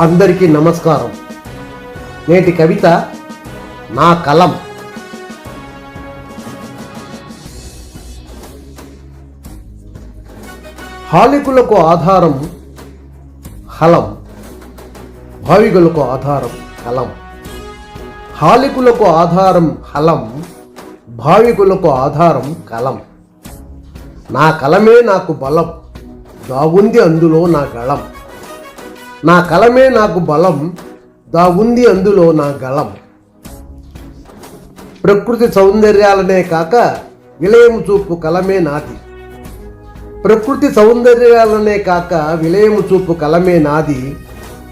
అందరికీ నమస్కారం. నేటి కవిత నా కలం. హాలికులకు ఆధారం హలం, భావికులకు ఆధారం కలం. హాలికులకు ఆధారం హలం, భావికులకు ఆధారం కలం. నా కలమే నాకు బలం, దాగుంది అందులో నా గళం. నా కలమే నాకు బలం, దాగుంది అందులో నా గళం. ప్రకృతి సౌందర్యాలనే కాక విలయము చూపు కలమే నాది. ప్రకృతి సౌందర్యాలనే కాక విలయము చూపు కలమే నాది.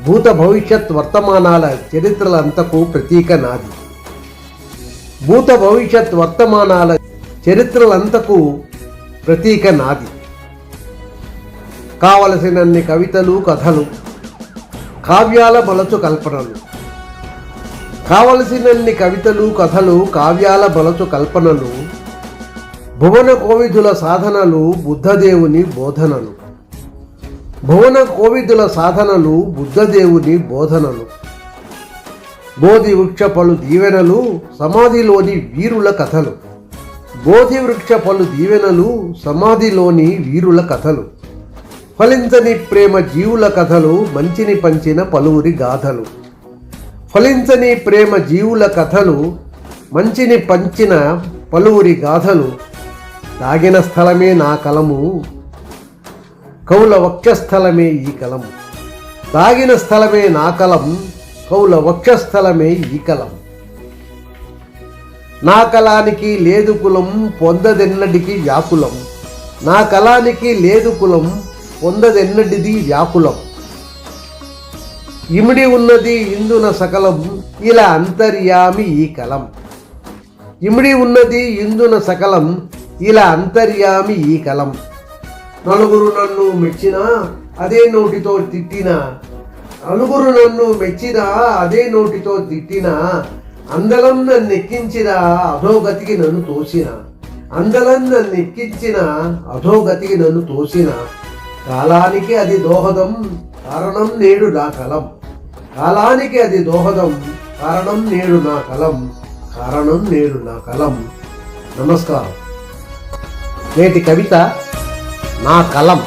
భూత భవిష్యత్ వర్తమానాల చరిత్రలంతకు ప్రతీక నాది. భూత భవిష్యత్ వర్తమానాల చరిత్రలంతకు ప్రతీక నాది. కావలసినన్ని కవితలు కథలు కావ్యాల బలచు కల్పనలు. కావలసినన్ని కవితలు కథలు కావ్యాల బలచు కల్పనలు. భువన కోవిదుల సాధనలు బుద్ధదేవుని బోధనలు. భువన కోవిదుల సాధనలు బుద్ధదేవుని బోధనలు. బోధి వృక్ష పలు దీవెనలు సమాధిలోని వీరుల కథలు. బోధి వృక్ష పలు దీవెనలు సమాధిలోని వీరుల కథలు. ఫలించని ప్రేమ జీవుల కథలు మంచిని పంచిన పలువురి గాథలు. ఫలించని ప్రేమ జీవుల కథలు మంచిని పంచిన పలువురి గాథలు. దాగిన స్థలమే నా కలము, కౌల వక్షస్థలమే ఈ కలము. దాగిన స్థలమే నా కలం, కౌల వక్షస్థలమే ఈ కలం. నా కలానికి లేదు కులం, పొందదెన్నటికి వ్యాకులం. నా కలానికి లేదు కులం, పొందదెన్నటిది వ్యాకులం. ఇమిడి ఉన్నది ఇందున సకలం, ఇలా అంతర్యామి ఈ కలం. ఇమిడి ఉన్నది ఇందున సకలం, ఇలా అంతర్యామి ఈ కలం. నలుగురు నన్ను మెచ్చినా అదే నోటితో తిట్టినా. నలుగురు నన్ను మెచ్చినా అదే నోటితో తిట్టినా. అందలం నన్ను ఎక్కించిన అధోగతికి నన్ను తోసిన. అందలం నన్ను ఎక్కించిన అధోగతికి నన్ను తోసిన. కాలానికి అది దోహదం, కారణం నేడు నా కలం. కాలానికి అది దోహదం, కారణం నేడు నా కలం. కారణం నేడు నా కలం. నమస్కారం. నేటి కవిత నా కలం.